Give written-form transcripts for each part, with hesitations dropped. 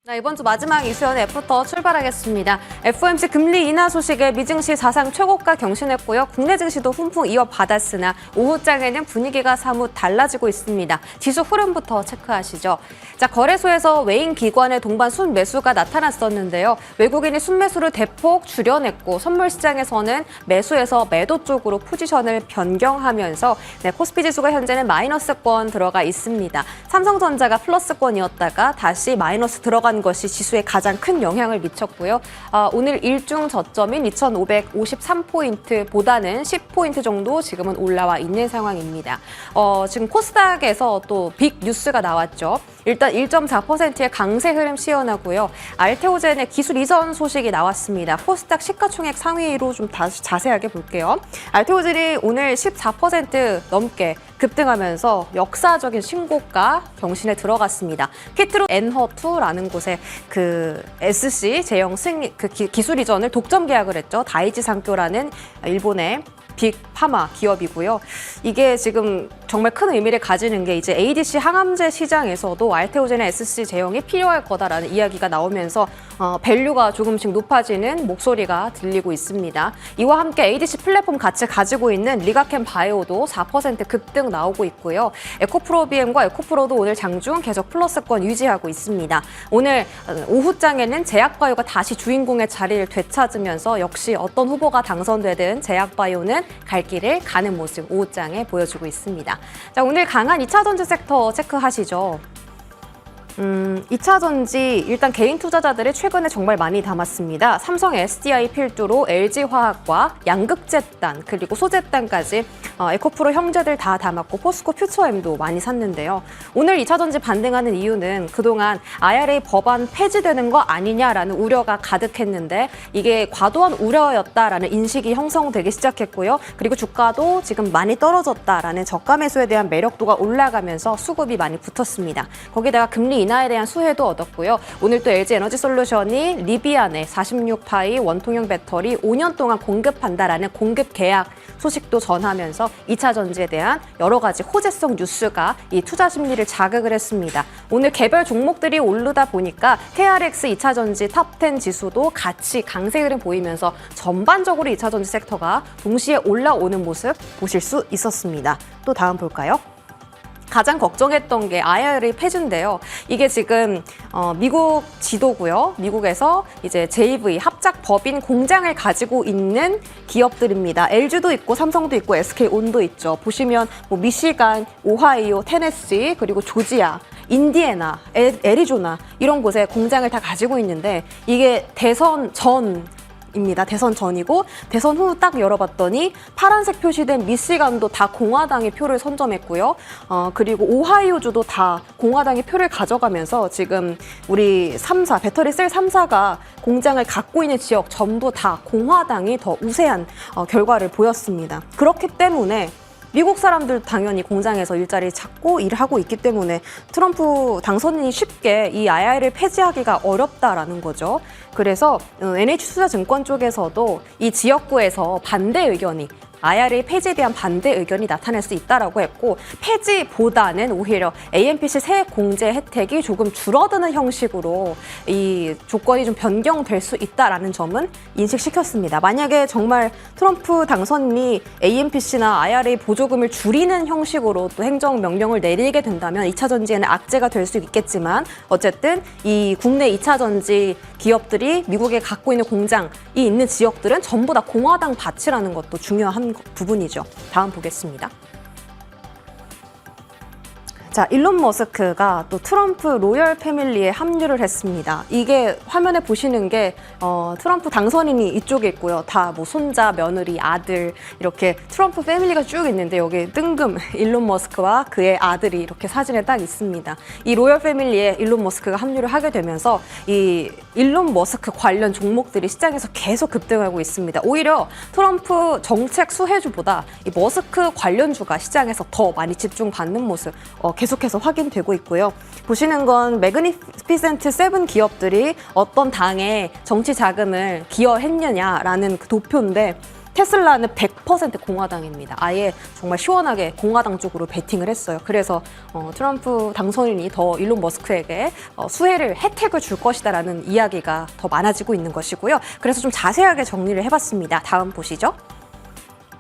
네, 이번 주 마지막 이수연 F부터 출발하겠습니다. FOMC 금리 인하 소식에 미증시 사상 최고가 경신했고요. 국내 증시도 훈풍 이어받았으나 오후장에는 분위기가 사뭇 달라지고 있습니다. 지수 흐름부터 체크하시죠. 자, 거래소에서 외인 기관의 동반 순매수가 나타났었는데요. 외국인이 순매수를 대폭 줄여냈고 선물 시장에서는 매수에서 매도 쪽으로 포지션을 변경하면서 코스피 지수가 현재는 마이너스권 들어가 있습니다. 삼성전자가 플러스권이었다가 다시 마이너스 들어간 것이 지수에 가장 큰 영향을 미쳤고요. 오늘 일중 저점인 2,553포인트보다는 10포인트 정도 지금은 올라와 있는 상황입니다. 지금 코스닥에서 또 빅 뉴스가 나왔죠. 일단 1.4%의 강세 흐름 시연하고요. 알테오젠의 기술 이전 소식이 나왔습니다. 코스닥 시가총액 상위로 좀 다시 자세하게 볼게요. 알테오젠이 오늘 14% 넘게 급등하면서 역사적인 신고가 경신에 들어갔습니다. 키트로 엔허2라는 곳에 그 SC 제형 승리 그 기술 이전을 독점 계약을 했죠. 다이지 상교라는 일본의 빅 파마 기업이고요. 이게 지금 정말 큰 의미를 가지는 게 이제 ADC 항암제 시장에서도 알테오젠의 SC 제형이 필요할 거다라는 이야기가 나오면서 밸류가 조금씩 높아지는 목소리가 들리고 있습니다. 이와 함께 ADC 플랫폼 같이 가지고 있는 리가캠 바이오도 4% 급등 나오고 있고요. 에코프로비엠과 에코프로도 오늘 장중 계속 플러스권 유지하고 있습니다. 오늘 오후장에는 제약바이오가 다시 주인공의 자리를 되찾으면서 역시 어떤 후보가 당선되든 제약바이오는 갈 길을 가는 모습 오후장에 보여주고 있습니다. 자, 오늘 강한 2차 전지 섹터 체크하시죠. 2차 전지 일단 개인 투자자들이 최근에 정말 많이 담았습니다. 삼성 SDI 필두로 LG화학과 양극재단 그리고 소재단까지 에코프로 형제들 다 담았고 포스코 퓨처엠도 많이 샀는데요. 오늘 2차 전지 반등하는 이유는 그동안 IRA 법안 폐지되는 거 아니냐라는 우려가 가득했는데 이게 과도한 우려였다라는 인식이 형성되기 시작했고요. 그리고 주가도 지금 많이 떨어졌다라는 저가 매수에 대한 매력도가 올라가면서 수급이 많이 붙었습니다. 거기다가 금리 인하에 대한 수혜도 얻었고요. 오늘 또 LG 에너지 솔루션이 리비안에 46파이 원통형 배터리 5년 동안 공급한다라는 공급 계약 소식도 전하면서 2차 전지에 대한 여러 가지 호재성 뉴스가 이 투자 심리를 자극을 했습니다. 오늘 개별 종목들이 오르다 보니까 KRX 2차 전지 탑10 지수도 같이 강세 흐름 보이면서 전반적으로 2차 전지 섹터가 동시에 올라오는 모습 보실 수 있었습니다. 또 다음 볼까요? 가장 걱정했던 게 IRA 폐지인데요. 이게 지금 미국 지도고요. 미국에서 이제 JV 합작 법인 공장을 가지고 있는 기업들입니다. LG도 있고 삼성도 있고 SK온도 있죠. 보시면 뭐 미시간, 오하이오, 테네시 그리고 조지아, 인디애나, 애리조나 이런 곳에 공장을 다 가지고 있는데 이게 대선 전입니다. 대선 전이고 대선 후 딱 열어봤더니 파란색 표시된 미시간도 다 공화당이 표를 선점했고요. 그리고 오하이오주도 다 공화당이 표를 가져가면서 지금 우리 3사, 배터리 셀 3사가 공장을 갖고 있는 지역 전부 다 공화당이 더 우세한 결과를 보였습니다. 그렇기 때문에 미국 사람들 당연히 공장에서 일자리 찾고 일을 하고 있기 때문에 트럼프 당선인이 쉽게 이 IRA를 폐지하기가 어렵다라는 거죠. 그래서 NH투자증권 쪽에서도 이 지역구에서 반대 의견이 IRA 폐지에 대한 반대 의견이 나타날 수 있다라고 했고 폐지보다는 오히려 AMPC 세액 공제 혜택이 조금 줄어드는 형식으로 이 조건이 좀 변경될 수 있다라는 점은 인식시켰습니다. 만약에 정말 트럼프 당선인이 AMPC나 IRA 보조금을 줄이는 형식으로 또 행정명령을 내리게 된다면 2차 전지에는 악재가 될 수 있겠지만 어쨌든 이 국내 2차 전지 기업들이 미국에 갖고 있는 공장이 있는 지역들은 전부 다 공화당 밭이라는 것도 중요한 부분이죠. 다음 보겠습니다. 자, 일론 머스크가 또 트럼프 로열 패밀리에 합류를 했습니다. 이게 화면에 보시는 게 트럼프 당선인이 이쪽에 있고요. 다 뭐 손자, 며느리, 아들 이렇게 트럼프 패밀리가 쭉 있는데 여기 뜬금 일론 머스크와 그의 아들이 이렇게 사진에 딱 있습니다. 이 로열 패밀리에 일론 머스크가 합류를 하게 되면서 이 일론 머스크 관련 종목들이 시장에서 계속 급등하고 있습니다. 오히려 트럼프 정책 수혜주보다 이 머스크 관련주가 시장에서 더 많이 집중받는 모습 계속해서 확인되고 있고요. 보시는 건 매그니피센트 세븐 기업들이 어떤 당에 정치 자금을 기여했느냐라는 그 도표인데 테슬라는 100% 공화당입니다. 아예 정말 시원하게 공화당 쪽으로 베팅을 했어요. 그래서 트럼프 당선인이 더 일론 머스크에게 혜택을 줄 것이다라는 이야기가 더 많아지고 있는 것이고요. 그래서 좀 자세하게 정리를 해봤습니다. 다음 보시죠.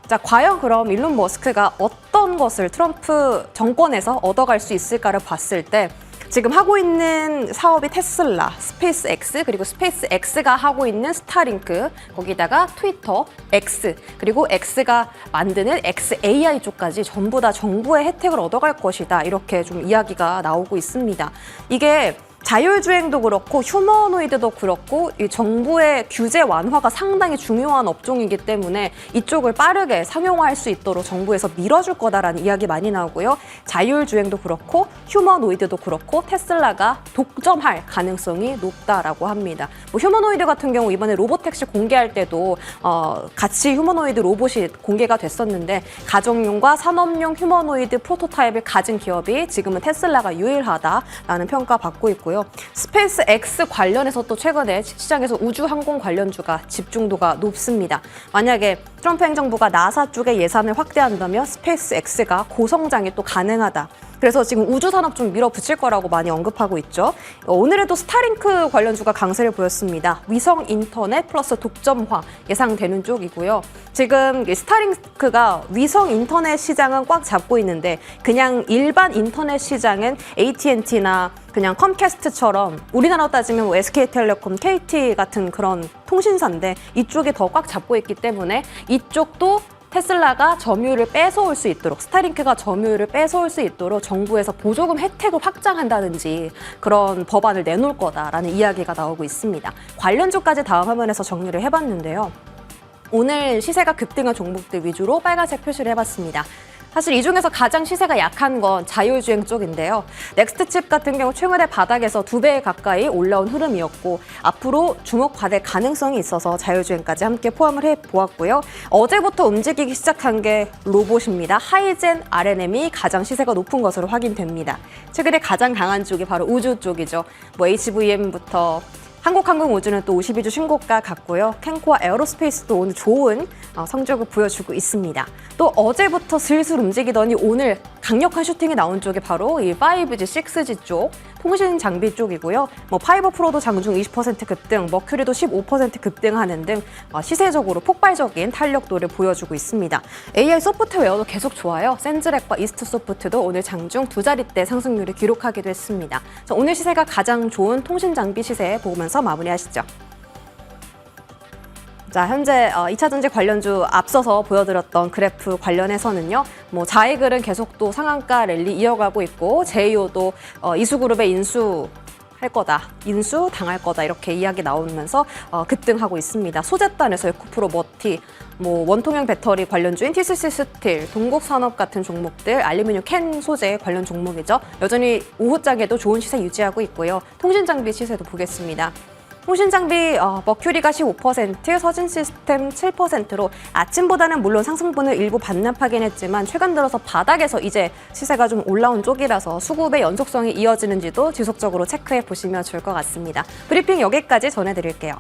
자, 과연 그럼 일론 머스크가 어떤 것을 트럼프 정권에서 얻어갈 수 있을까를 봤을 때 지금 하고 있는 사업이 테슬라, 스페이스X, 그리고 스페이스X가 하고 있는 스타링크, 거기다가 트위터, X, 그리고 X가 만드는 XAI 쪽까지 전부 다 정부의 혜택을 얻어갈 것이다. 이렇게 좀 이야기가 나오고 있습니다. 이게 자율주행도 그렇고 휴머노이드도 그렇고 이 정부의 규제 완화가 상당히 중요한 업종이기 때문에 이쪽을 빠르게 상용화할 수 있도록 정부에서 밀어줄 거다라는 이야기 많이 나오고요. 자율주행도 그렇고 휴머노이드도 그렇고 테슬라가 독점할 가능성이 높다라고 합니다. 뭐 휴머노이드 같은 경우 이번에 로보택시 공개할 때도 같이 휴머노이드 로봇이 공개가 됐었는데 가정용과 산업용 휴머노이드 프로토타입을 가진 기업이 지금은 테슬라가 유일하다라는 평가받고 있고요. 스페이스 X 관련해서 또 최근에 시장에서 우주항공 관련주가 집중도가 높습니다. 만약에 트럼프 행정부가 나사 쪽에 예산을 확대한다면 스페이스 X가 고성장이 또 가능하다. 그래서 지금 우주산업 좀 밀어붙일 거라고 많이 언급하고 있죠. 오늘에도 스타링크 관련주가 강세를 보였습니다. 위성 인터넷 플러스 독점화 예상되는 쪽이고요. 지금 스타링크가 위성 인터넷 시장은 꽉 잡고 있는데 그냥 일반 인터넷 시장은 AT&T나 그냥 컴캐스트처럼 우리나라로 따지면 뭐 SK텔레콤, KT 같은 그런 통신사인데 이쪽이 더 꽉 잡고 있기 때문에 이쪽도 테슬라가 점유율을 뺏어올 수 있도록 스타링크가 점유율을 뺏어올 수 있도록 정부에서 보조금 혜택을 확장한다든지 그런 법안을 내놓을 거다라는 이야기가 나오고 있습니다. 관련주까지 다음 화면에서 정리를 해봤는데요. 오늘 시세가 급등한 종목들 위주로 빨간색 표시를 해봤습니다. 사실 이 중에서 가장 시세가 약한 건 자율주행 쪽인데요. 넥스트칩 같은 경우 최근에 바닥에서 2배 가까이 올라온 흐름이었고 앞으로 주목받을 가능성이 있어서 자율주행까지 함께 포함을 해보았고요. 어제부터 움직이기 시작한 게 로봇입니다. 하이젠 RNM이 가장 시세가 높은 것으로 확인됩니다. 최근에 가장 강한 쪽이 바로 우주 쪽이죠. 뭐 HVM부터 한국항공우주는 또 52주 신고가 같고요. 캔코와 에어로스페이스도 오늘 좋은 성적을 보여주고 있습니다. 또 어제부터 슬슬 움직이더니 오늘 강력한 슈팅이 나온 쪽이 바로 이 5G, 6G 쪽 통신 장비 쪽이고요. 뭐 파이버 프로도 장중 20% 급등, 머큐리도 15% 급등하는 등 시세적으로 폭발적인 탄력도를 보여주고 있습니다. AI 소프트웨어도 계속 좋아요. 센즈렉과 이스트 소프트도 오늘 장중 2자릿대 상승률을 기록하기도 했습니다. 오늘 시세가 가장 좋은 통신 장비 시세 보면서 마무리하시죠. 자, 현재 2차 전지 관련주 앞서서 보여드렸던 그래프 관련해서는요. 뭐 자이글은 계속 또 상한가 랠리 이어가고 있고 제이오도 이수그룹의 인수할 거다, 인수 당할 거다 이렇게 이야기 나오면서 급등하고 있습니다. 소재단에서 에코프로, 머티, 뭐 원통형 배터리 관련주인 TCC 스틸, 동국산업 같은 종목들, 알루미늄 캔 소재 관련 종목이죠. 여전히 오후장에도 좋은 시세 유지하고 있고요. 통신장비 시세도 보겠습니다. 통신장비 머큐리가 15%, 서진시스템 7%로 아침보다는 물론 상승분을 일부 반납하긴 했지만 최근 들어서 바닥에서 이제 시세가 좀 올라온 쪽이라서 수급의 연속성이 이어지는지도 지속적으로 체크해 보시면 좋을 것 같습니다. 브리핑 여기까지 전해드릴게요.